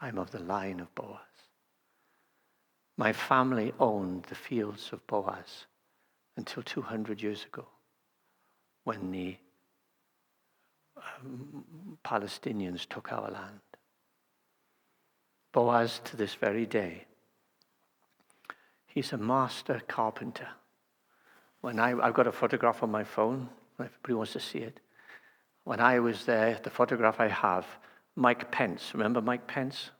S1: I'm of the line of Boaz. My family owned the fields of Boaz until 200 years ago, when the Palestinians took our land." Boaz, to this very day, he's a master carpenter. I've got a photograph on my phone, if everybody wants to see it. When I was there, the photograph I have, Mike Pence, remember Mike Pence?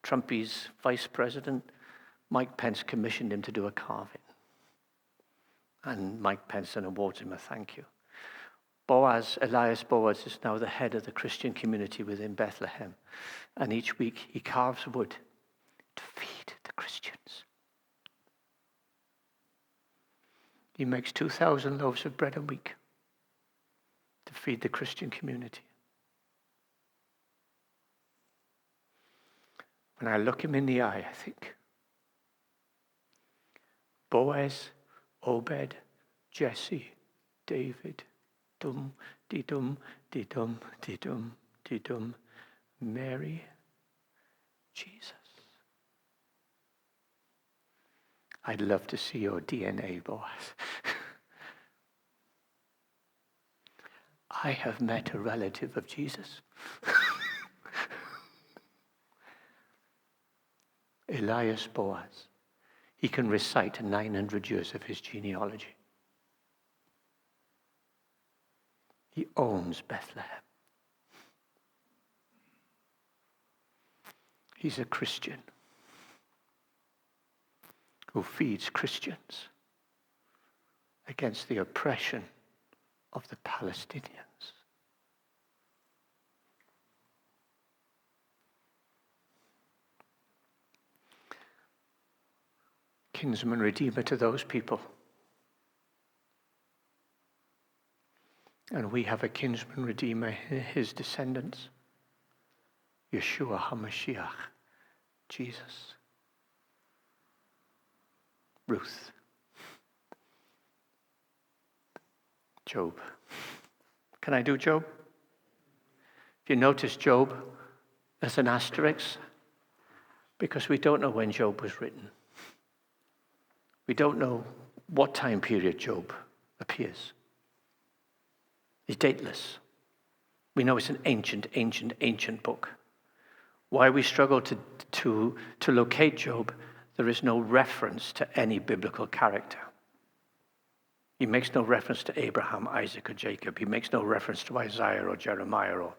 S1: Trumpy's vice president. Mike Pence commissioned him to do a carving. And Mike Pence then awarded him a thank you. Elias Boaz is now the head of the Christian community within Bethlehem. And each week he carves wood to feed the Christians. He makes 2,000 loaves of bread a week to feed the Christian community. When I look him in the eye, I think, Boaz, Obed, Jesse, David, dum, dee-dum, dee-dum, dee-dum, dee-dum, Mary, Jesus. I'd love to see your DNA, Boaz. I have met a relative of Jesus. Elias Boaz. He can recite 900 years of his genealogy. He owns Bethlehem. He's a Christian who feeds Christians against the oppression of the Palestinians. Kinsman redeemer to those people. And we have a kinsman redeemer, his descendants. Yeshua HaMashiach, Jesus. Ruth. Job. Can I do Job? If you notice Job, there's an asterisk because we don't know when Job was written. We don't know what time period Job appears. It's dateless. We know it's an ancient book. Why we struggle to locate Job, there is no reference to any biblical character. He makes no reference to Abraham, Isaac, or Jacob. He makes no reference to Isaiah or Jeremiah or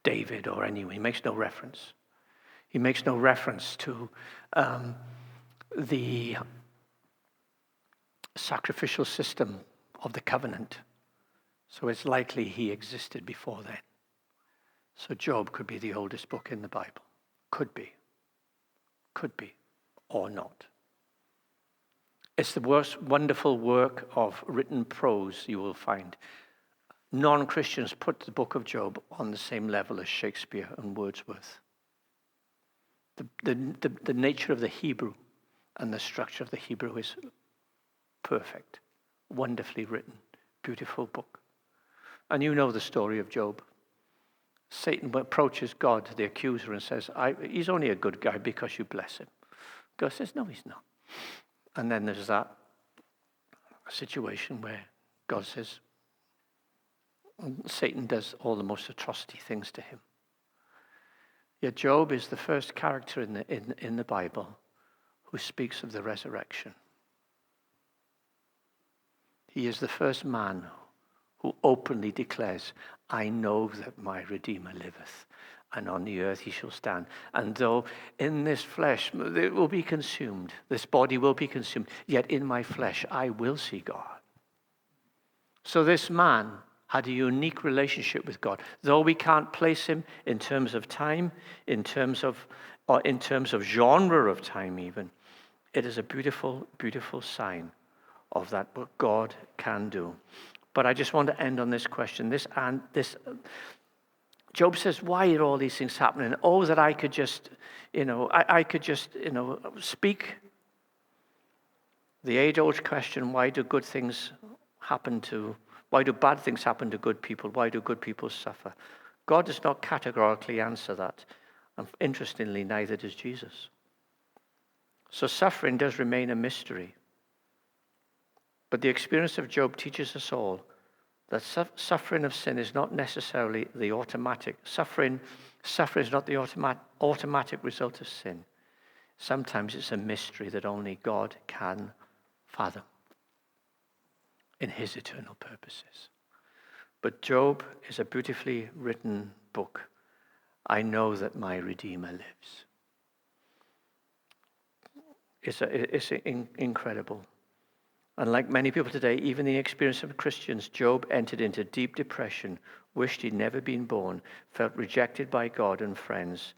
S1: David or anyone. He makes no reference. He makes no reference to the sacrificial system of the covenant. So it's likely he existed before then. So Job could be the oldest book in the Bible. Could be, or not. It's the most wonderful work of written prose you will find. Non-Christians put the book of Job on the same level as Shakespeare and Wordsworth. The nature of the Hebrew and the structure of the Hebrew is perfect, wonderfully written, beautiful book. And you know the story of Job. Satan approaches God, the accuser, and says, he's only a good guy because you bless him. God says, no, he's not. And then there's that situation where God says, Satan does all the most atrocity things to him. Yet Job is the first character in the Bible who speaks of the resurrection. He is the first man who openly declares, I know that my Redeemer liveth, and on the earth he shall stand. And though in this flesh it will be consumed, this body will be consumed, yet in my flesh I will see God. So this man had a unique relationship with God. Though we can't place him in terms of time, in terms of genre of time even, it is a beautiful, beautiful sign of that what God can do. But I just want to end on this question. Job says, why are all these things happening? Oh, that I could just, speak. The age-old question, why do bad things happen to good people? Why do good people suffer? God does not categorically answer that. And interestingly, neither does Jesus. So suffering does remain a mystery. But the experience of Job teaches us all that suffering of sin is not necessarily the automatic. Suffering is not the automatic result of sin. Sometimes it's a mystery that only God can fathom in his eternal purposes. But Job is a beautifully written book. I know that my Redeemer lives. It's incredible. And like many people today, even the experience of Christians, Job entered into deep depression, wished he'd never been born, felt rejected by God and friends.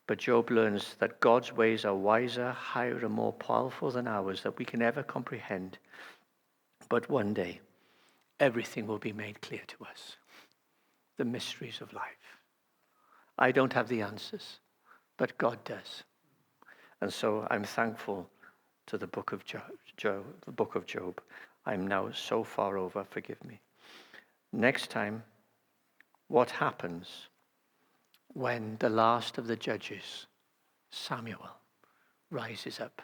S1: But Job learns that God's ways are wiser, higher, and more powerful than ours, that we can ever comprehend. But one day, everything will be made clear to us. The mysteries of life. I don't have the answers, but God does. And so I'm thankful to the book of Job. I'm now so far over, forgive me. Next time, what happens when the last of the judges, Samuel, rises up?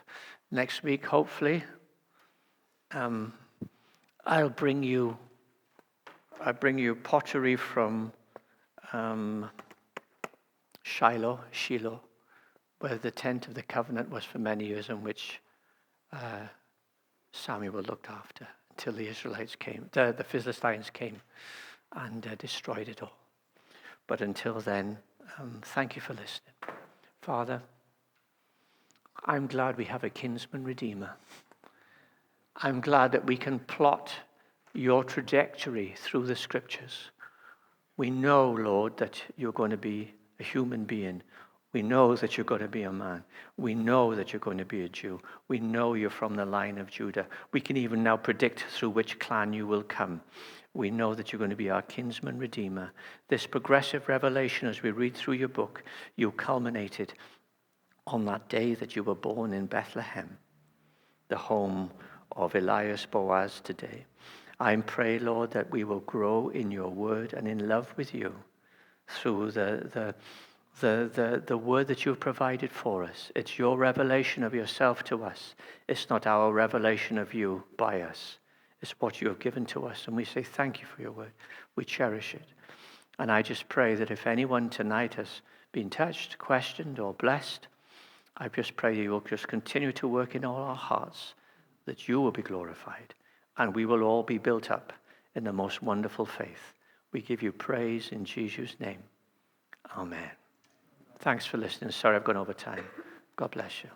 S1: Next week, hopefully, I'll bring you pottery from Shiloh, where the tent of the covenant was for many years, in which Samuel looked after until the Israelites came, the Philistines came and destroyed it all. But until then, thank you for listening. Father, I'm glad we have a kinsman redeemer. I'm glad that we can plot your trajectory through the scriptures. We know, Lord, that you're going to be a human being. We know that you're going to be a man. We know that you're going to be a Jew. We know you're from the line of Judah. We can even now predict through which clan you will come. We know that you're going to be our kinsman redeemer. This progressive revelation, as we read through your book, you culminated on that day that you were born in Bethlehem, the home of Elias Boaz today. I pray, Lord, that we will grow in your word and in love with you through the word that you've provided for us. It's your revelation of yourself to us. It's not our revelation of you by us. It's what you have given to us. And we say thank you for your word. We cherish it. And I just pray that if anyone tonight has been touched, questioned, or blessed, I just pray you will just continue to work in all our hearts, that you will be glorified, and we will all be built up in the most wonderful faith. We give you praise in Jesus' name. Amen. Thanks for listening. Sorry I've gone over time. God bless you.